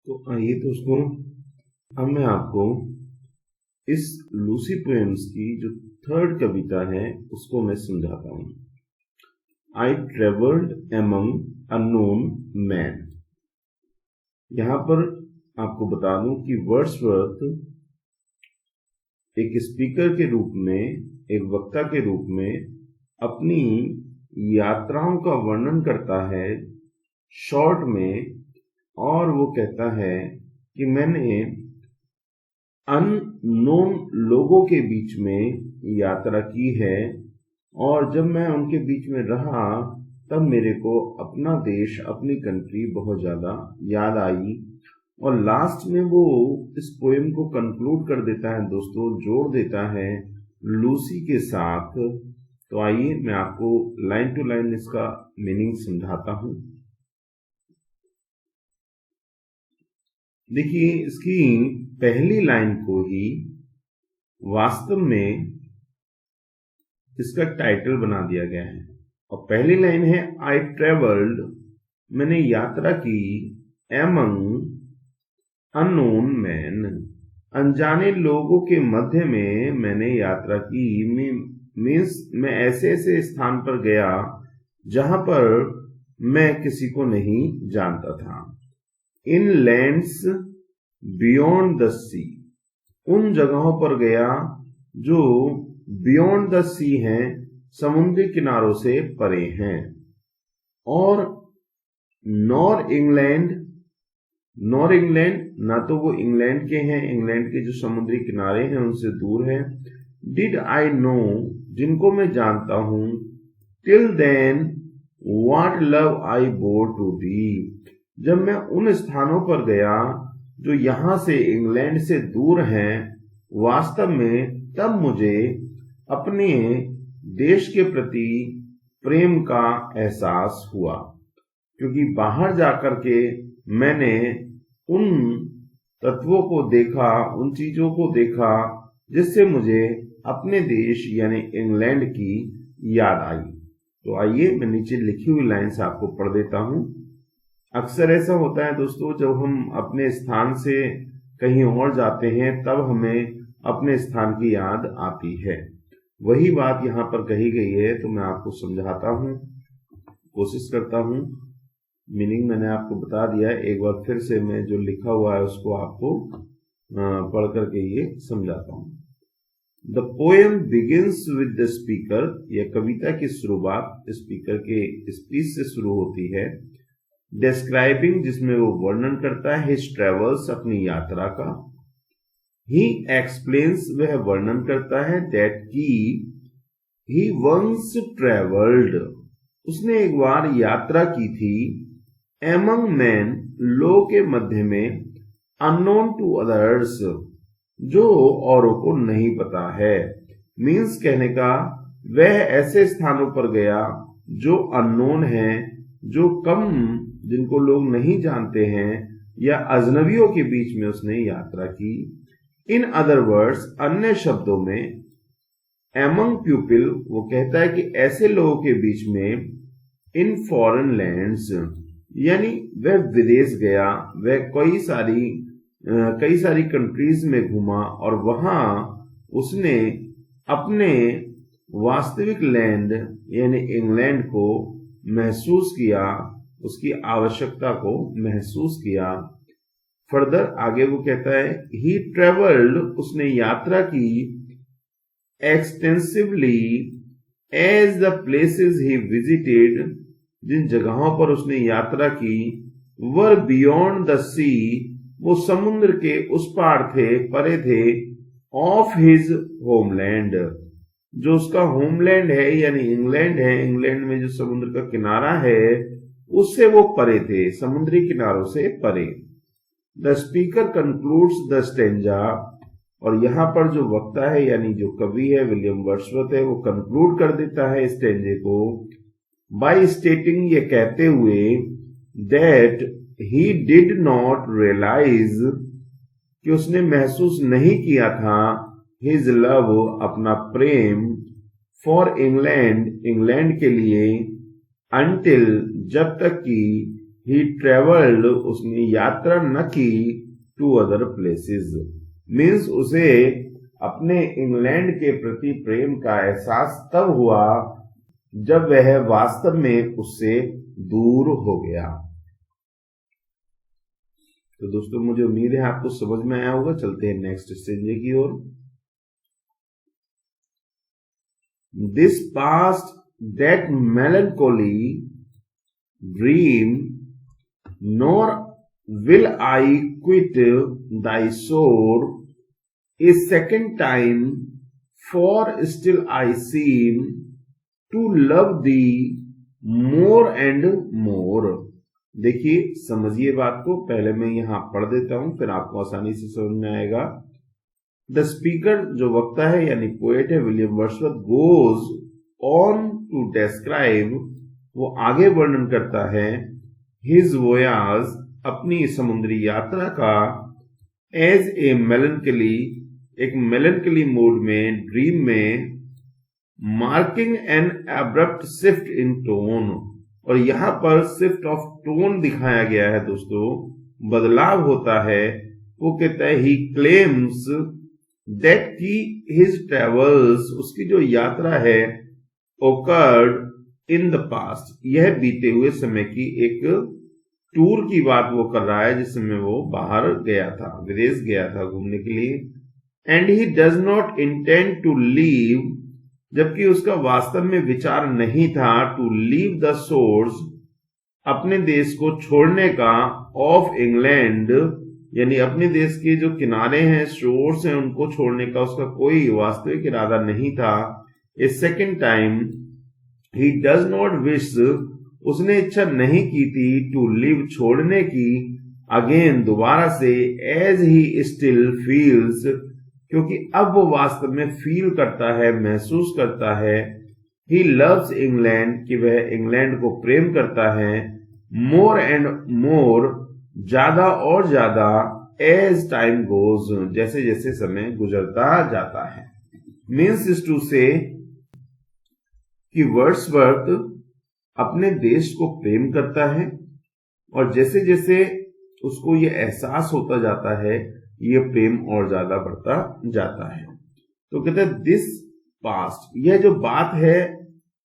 तो आइए दोस्तों, अब मैं आपको इस लूसी पोएम्स की जो थर्ड कविता है उसको मैं समझाता हूँ। I travelled among unknown man. यहाँ पर आपको बता दूं कि वर्ड्सवर्थ एक स्पीकर के रूप में, एक वक्ता के रूप में अपनी यात्राओं का वर्णन करता है शॉर्ट में, और वो कहता है कि मैंने अननोन लोगों के बीच में यात्रा की है, और जब मैं उनके बीच में रहा तब मेरे को अपना देश, अपनी कंट्री बहुत ज़्यादा याद आई। और लास्ट में वो इस पोएम को कंक्लूड कर देता है दोस्तों, जोड़ देता है लूसी के साथ। तो आइए मैं आपको लाइन टू लाइन इसका मीनिंग समझाता हूँ। देखिए, इसकी पहली लाइन को ही वास्तव में इसका टाइटल बना दिया गया है। और पहली लाइन है आई ट्रेवल्ड, मैंने यात्रा की, एमंग अननोन मैन, अनजाने लोगों के मध्य में मैंने यात्रा की। मीन्स मैं ऐसे ऐसे स्थान पर गया जहां पर मैं किसी को नहीं जानता था। इन लैंड्स बियॉन्ड द सी, उन जगहों पर गया जो बियॉन्ड द सी हैं, समुद्री किनारों से परे हैं। और नॉर इंग्लैंड, नॉर इंग्लैंड, ना तो वो इंग्लैंड के हैं, इंग्लैंड के जो समुद्री किनारे हैं उनसे दूर है। डिड आई नो, जिनको मैं जानता हूं। Till then what love I bore to thee, जब मैं उन स्थानों पर गया जो यहां से, इंग्लैंड से दूर हैं, वास्तव में तब मुझे अपने देश के प्रति प्रेम का एहसास हुआ, क्योंकि बाहर जाकर के मैंने उन तत्वों को देखा, उन चीजों को देखा जिससे मुझे अपने देश यानी इंग्लैंड की याद आई। तो आइए मैं नीचे लिखी हुई लाइन्स आपको पढ़ देता हूं। अक्सर ऐसा होता है दोस्तों, जब हम अपने स्थान से कहीं और जाते हैं तब हमें अपने स्थान की याद आती है। वही बात यहाँ पर कही गई है, तो मैं आपको समझाता हूँ, कोशिश करता हूँ। मीनिंग मैंने आपको बता दिया है, एक बार फिर से मैं जो लिखा हुआ है उसको आपको पढ़ करके ये समझाता हूँ। The poem begins with the speaker, यह कविता की शुरुआत स्पीकर के स्पीच से शुरू होती है। डिस्क्राइबिंग, जिसमें वो वर्णन करता है हिज ट्रेवल्स, अपनी यात्रा का। ही एक्सप्लेन्स, वह वर्णन करता है दैट ही वंस ट्रेवल्ड, उसने एक बार यात्रा की थी। एमंग मैन, लोगों के मध्य में। अननोन टू अदर्स, जो औरों को नहीं पता है। मीन्स कहने का, वह ऐसे स्थानों पर गया जो अननोन है, जो कम, जिनको लोग नहीं जानते हैं, या अजनबियों के बीच में उसने यात्रा की। इन अदर वर्ड्स, अन्य शब्दों में, एमंग पीपल, वो कहता है कि ऐसे लोगों के बीच में। इन फॉरेन लैंड्स, यानी वह विदेश गया, वह कई सारी कंट्रीज में घूमा और वहां उसने अपने वास्तविक लैंड यानी इंग्लैंड को महसूस किया, उसकी आवश्यकता को महसूस किया। फर्दर आगे वो कहता है ही ट्रेवल्ड, उसने यात्रा की, extensively as the places he visited, जिन जगहों पर उसने यात्रा की, वर बियॉन्ड द सी, वो समुद्र के उस पार थे, परे थे, ऑफ हिज होमलैंड, जो उसका होमलैंड है यानी इंग्लैंड है, इंग्लैंड में जो समुद्र का किनारा है उससे वो परे थे, समुद्री किनारों से परे। The speaker concludes the stanza, और यहां पर जो वक्ता है यानी जो कवि है विलियम वर्ड्सवर्थ है, वो कंक्लूड कर देता है स्टेंजे को बाय स्टेटिंग, ये कहते हुए, that he did not realise, कि उसने महसूस नहीं किया था, हिज लव, अपना प्रेम, फॉर इंग्लैंड, इंग्लैंड के लिए, अनटिल, जब तक कि ही ट्रेवल्ड, उसने यात्रा न की, टू अदर प्लेसेस, मीन्स उसे अपने इंग्लैंड के प्रति प्रेम का एहसास तब हुआ जब वह वास्तव में उससे दूर हो गया। तो दोस्तों मुझे उम्मीद है आपको समझ में आया होगा। चलते हैं नेक्स्ट स्टेंजे की ओर। This past that melancholy dream, nor will I quit thy shore a second time, for still I seem to love thee more and more. देखिए समझिए बात को, पहले मैं यहां पढ़ देता हूं फिर आपको आसानी से समझ में आएगा। द स्पीकर जो वक्ता है यानी पोएट है William Wordsworth, goes on to describe, वो आगे वर्णन करता है, हिज वोयाज, अपनी समुद्री यात्रा का, एज ए मेलनकली, एक मेलनकली मूड में, ड्रीम में, marking an abrupt shift in tone, और यहां पर शिफ्ट ऑफ टोन दिखाया गया है दोस्तों, बदलाव होता है। वो कहता है ही क्लेम्स दैट की हिज ट्रेवल्स, उसकी जो यात्रा है, ओकर्ड इन द पास्ट, यह बीते हुए समय की एक टूर की बात वो कर रहा है जिस समय वो बाहर गया था, विदेश गया था घूमने के लिए। And he does not intend to leave, जबकि उसका वास्तव में विचार नहीं था टू लीव द शोर्स, अपने देश को छोड़ने का, ऑफ इंग्लैंड, यानी अपने देश के जो किनारे हैं, शोर्स हैं, उनको छोड़ने का उसका कोई वास्तविक इरादा नहीं था। A second time he does not wish, उसने इच्छा नहीं की थी टू लिव, छोड़ने की, अगेन, दोबारा से, एज ही स्टिल फील्स, क्योंकि अब वो वास्तव में फील करता है, महसूस करता है, ही लव्स इंग्लैंड, कि वह इंग्लैंड को प्रेम करता है, मोर एंड मोर, ज्यादा और ज्यादा, एज टाइम गोज, जैसे जैसे समय गुजरता जाता है। मीन्स इज टू से कि वर्ड्सवर्थ अपने देश को प्रेम करता है और जैसे जैसे उसको ये एहसास होता जाता है ये प्रेम और ज्यादा बढ़ता जाता है। तो कहते हैं दिस पास्ट, यह जो बात है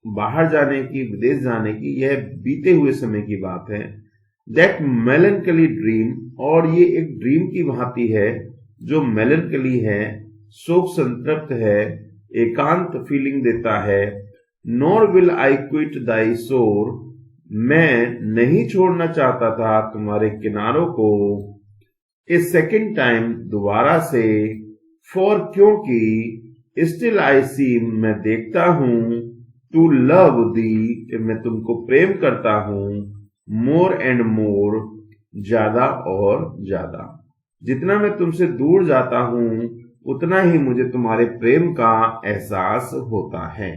बाहर जाने की, विदेश जाने की, यह बीते हुए समय की बात है। दैट मेलनकली ड्रीम, और ये एक ड्रीम की भांति है जो मेलनकली है, शोक संतृप्त है, एकांत फीलिंग देता है। Nor will I quit thy शोर, मैं नहीं छोड़ना चाहता था तुम्हारे किनारों को। ए सेकेंड टाइम, दोबारा से। फॉर, क्योंकि। स्टिल आई सीम, मैं देखता हूं। टू लव दी, कि मैं तुमको प्रेम करता हूं। मोर एंड मोर, ज्यादा और ज्यादा। जितना मैं तुमसे दूर जाता हूं उतना ही मुझे तुम्हारे प्रेम का एहसास होता है।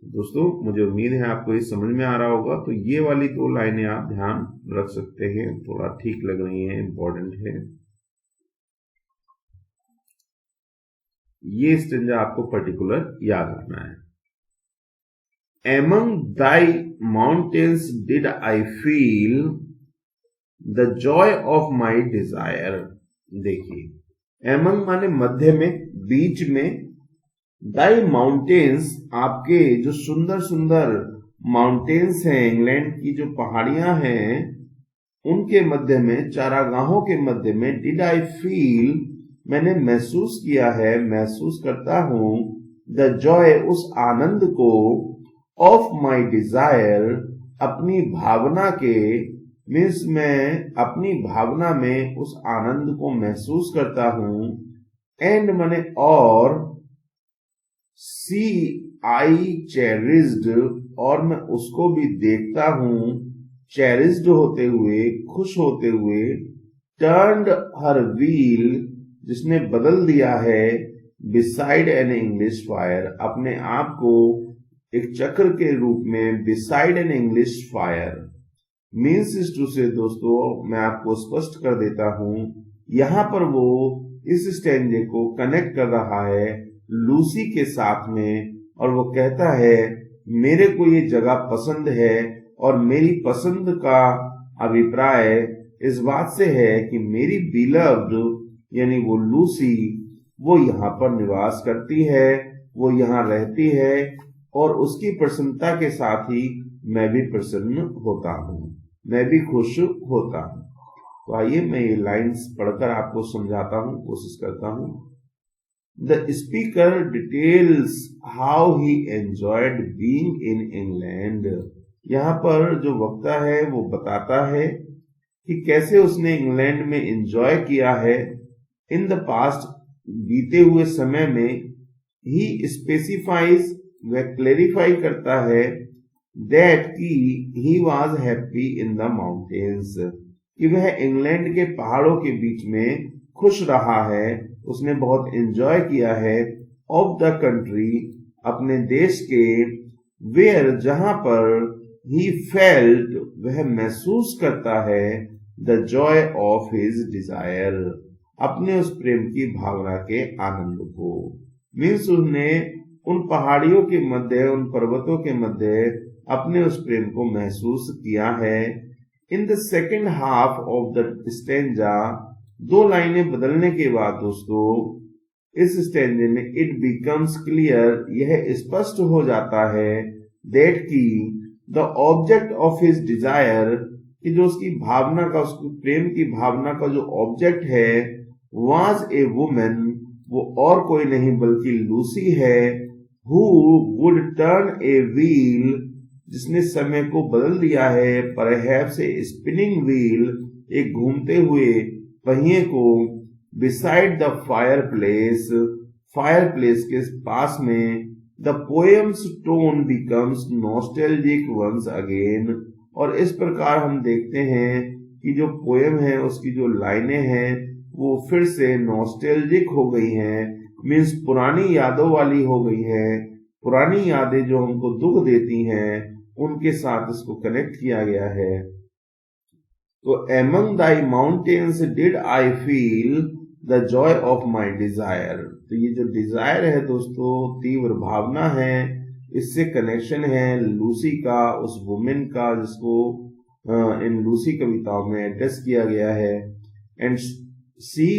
दोस्तों मुझे उम्मीद है आपको ये समझ में आ रहा होगा। तो ये वाली दो लाइनें आप ध्यान रख सकते हैं, थोड़ा ठीक लग रही हैं, इंपॉर्टेंट है। ये स्टेंजा आपको पर्टिकुलर याद रखना है। Among thy mountains did I feel the joy of my desire। देखिए, among माने मध्य में, बीच में, thy mountains, आपके जो सुंदर सुंदर माउंटेन्स हैं, इंग्लैंड की जो पहाड़ियां हैं उनके मध्य में, चारागाहों के मध्य में, did I feel, मैंने महसूस किया है, महसूस करता हूं, the joy, उस आनंद को, ऑफ माई डिजायर, अपनी भावना के, मीन्स मैं अपनी भावना में उस आनंद को महसूस करता हूं। एंड माने और, सी आई चेरिस्ड, और मैं उसको भी देखता हूं चेरिस्ड होते हुए, खुश होते हुए। टर्न्ड हर व्हील, जिसने बदल दिया है, बिसाइड एन इंग्लिश फायर, अपने आप को एक चक्र के रूप में, beside an English fire. Means is to say दोस्तों, मैं आपको स्पष्ट कर देता हूं, यहां पर वो इस स्टेंजे को कनेक्ट कर रहा है लूसी के साथ में, और वो कहता है मेरे को ये जगह पसंद है और मेरी पसंद का अभिप्राय इस बात से है कि मेरी बिलव्ड यानी वो लूसी वो यहाँ पर निवास करती है, वो यहाँ रहती है और उसकी प्रसन्नता के साथ ही मैं भी प्रसन्न होता हूँ, मैं भी खुश होता हूँ। तो आइए मैं ये लाइंस पढ़कर आपको समझाता हूँ, कोशिश करता हूँ। The speaker details how he enjoyed being in England. यहाँ पर जो वक्ता है वो बताता है कि कैसे उसने इंग्लैंड में एंजॉय किया है। इन द पास्ट बीते हुए समय में ही स्पेसिफाइज वह क्लेरिफाई करता है दैट कि he was happy in the mountains कि वह इंग्लैंड के पहाड़ों के बीच में खुश रहा है, उसने बहुत एंजॉय किया है। ऑफ द कंट्री अपने देश के, वेयर जहां पर ही फेल्ट वह महसूस करता है the Joy of his Dzire अपने उस प्रेम की भावना के आनंद को। मीन्स उसने उन पहाड़ियों के मध्य, उन पर्वतों के मध्य अपने उस प्रेम को महसूस किया है। In the second half of the stanza, दो लाइनें बदलने के बाद दोस्तों इस स्टेंजे में इट बिकम्स क्लियर, यह स्पष्ट हो जाता है दैट की the object of his Dzire कि जो उसकी भावना का, उसकी प्रेम की भावना का जो ऑब्जेक्ट है वाज ए वुमन, वो और कोई नहीं बल्कि लूसी है। Who would turn a wheel, जिसने समय को बदल दिया है। परहैप्स ए स्पिनिंग व्हील, एक घूमते हुए पहिए को। बिसाइड द फायर प्लेस के पास में। The poem's tone becomes nostalgic once again, और इस प्रकार हम देखते हैं कि जो पोएम है उसकी जो लाइनें हैं वो फिर से नॉस्टैल्जिक हो गई हैं, मीन्स पुरानी यादों वाली हो गई है। पुरानी यादें जो हमको दुख देती हैं उनके साथ इसको कनेक्ट किया गया है। तो among thy mountains did I feel the joy of my desire, तो ये जो डिजायर है दोस्तों, तीव्र भावना है, इससे कनेक्शन है लूसी का, उस वुमेन का जिसको इन लूसी कविताओं में एड्रेस किया गया है। And she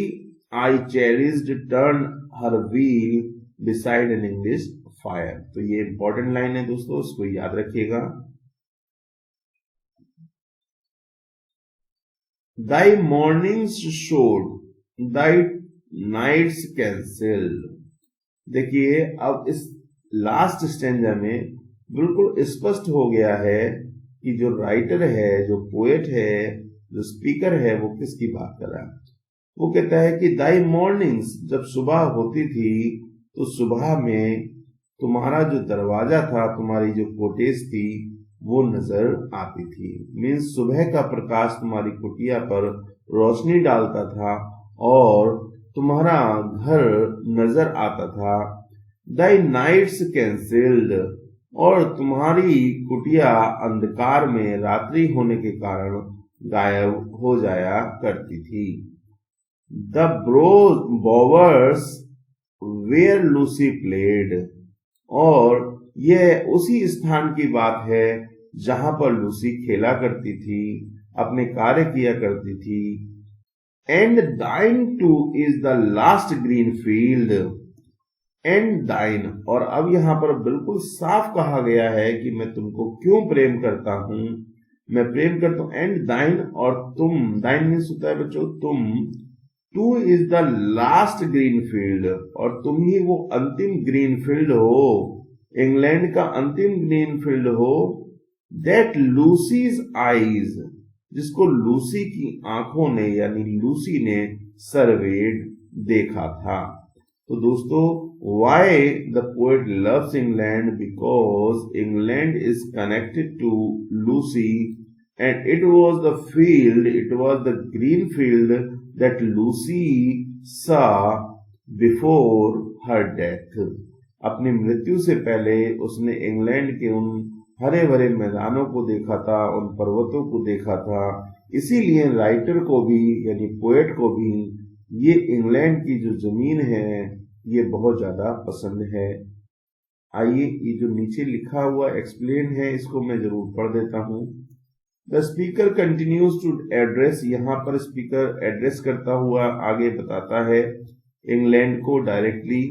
I cherished turn her wheel beside an English fire, तो ये इंपॉर्टेंट लाइन है दोस्तों, इसको याद रखिएगा। Thy mornings showed, thy nights cancelled। देखिए अब इस लास्ट स्टेंजा में बिल्कुल स्पष्ट हो गया है कि जो राइटर है, जो पोएट है, जो स्पीकर है, वो किसकी बात कर रहा है। वो कहता है कि दाई मॉर्निंग्स, जब सुबह होती थी तो सुबह में तुम्हारा जो दरवाजा था, तुम्हारी जो कोटेज थी वो नजर आती थी। मीन्स सुबह का प्रकाश तुम्हारी कुटिया पर रोशनी डालता था और तुम्हारा घर नजर आता था। दाई नाइट्स कैंसिल्ड, और तुम्हारी कुटिया अंधकार में रात्रि होने के कारण गायब हो जाया करती थी। द बोवर्स वेयर लूसी प्लेड, और यह उसी स्थान की बात है जहां पर लूसी खेला करती थी, अपने कार्य किया करती थी। एंड दाइन two is the last green field, and दाइन, और अब यहां पर बिल्कुल साफ कहा गया है कि मैं तुमको क्यों प्रेम करता हूं। मैं प्रेम करता हूं एंड दाइन, और तुम, दाइन मीन्स होता है बच्चों तुम। Two is the last green field, और तुम ही वो अंतिम ग्रीन फील्ड हो, इंग्लैंड का अंतिम ग्रीन फील्ड हो। दैट लूसीज आईज, जिसको लूसी की आंखों ने यानी लूसी ने सर्वेड देखा था। तो दोस्तों, why the poet loves England, because England is connected to Lucy and it was the field, it was the green field that Lucy saw before her death. अपनी मृत्यु से पहले उसने इंग्लैंड के उन हरे भरे मैदानों को देखा था, उन पर्वतों को देखा था। इसीलिए राइटर को भी यानी पोएट को भी ये इंग्लैंड की जो जमीन है ये बहुत ज्यादा पसंद है। आइए ये जो नीचे लिखा हुआ एक्सप्लेन है इसको मैं जरूर पढ़ देता हूं। The speaker continues to address, यहां पर स्पीकर एड्रेस करता हुआ आगे बताता है इंग्लैंड को directly,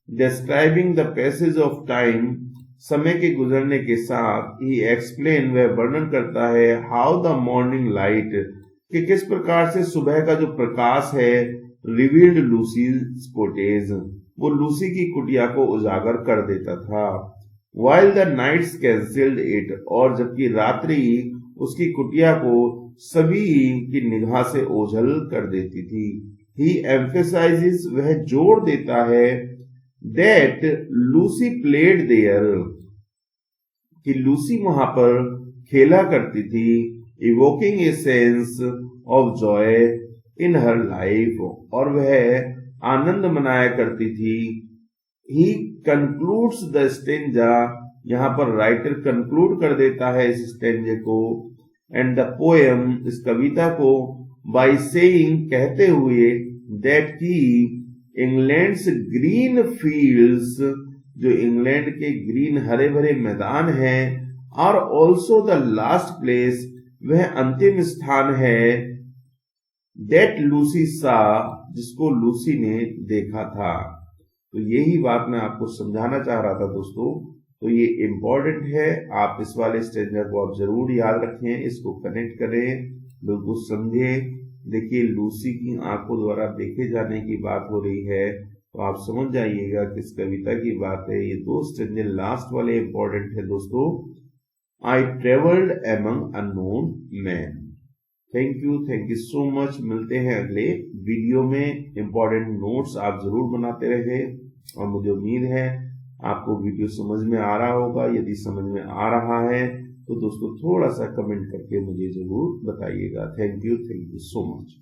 describing the passage of time, समय के गुजरने के साथ, ही एक्सप्लेन, वह वर्णन करता है, हाउ द मॉर्निंग लाइट, कि किस प्रकार से सुबह का जो प्रकाश है, रिवील्ड लूसीज कोटेज, वो लूसी की कुटिया को उजागर कर देता था, while the nights cancelled it, और जबकि रात्रि उसकी कुटिया को सभी की निगाह से ओझल कर देती थी। ही एम्फेसाइजेस, वह जोर देता है, दैट लूसी प्लेड देयर, कि लूसी वहां पर खेला करती थी, evoking a sense of joy in her life, और वह आनंद मनाया करती थी। ही कंक्लूड्स द स्टेंजा, यहां पर राइटर कंक्लूड कर देता है इस स्टेंजे को, एंड द पोएम, इस कविता को, बाय सेइंग, कहते हुए, दैट की इंग्लैंड्स ग्रीन फील्ड्स, जो इंग्लैंड के ग्रीन हरे भरे मैदान हैं, और ऑल्सो द लास्ट प्लेस, वह अंतिम स्थान है, दैट लूसी सा, जिसको लूसी ने देखा था। तो यही बात मैं आपको समझाना चाह रहा था दोस्तों। तो ये इम्पोर्टेंट है, आप इस वाले स्टेंजा को आप जरूर याद रखें, इसको कनेक्ट करें, बिल्कुल समझें। देखिए लूसी की आंखों द्वारा देखे जाने की बात हो रही है, तो आप समझ जाइएगा किस कविता की बात है। ये दो स्टेंजे लास्ट वाले इंपॉर्टेंट है दोस्तों। I travelled among unknown man. Thank you so much. मिलते हैं अगले वीडियो में। इंपॉर्टेंट नोट्स आप जरूर बनाते रहे, और मुझे उम्मीद है आपको वीडियो समझ में आ रहा होगा। यदि समझ में आ रहा है तो दोस्तों थोड़ा सा कमेंट करके मुझे जरूर बताइएगा। Thank you so much.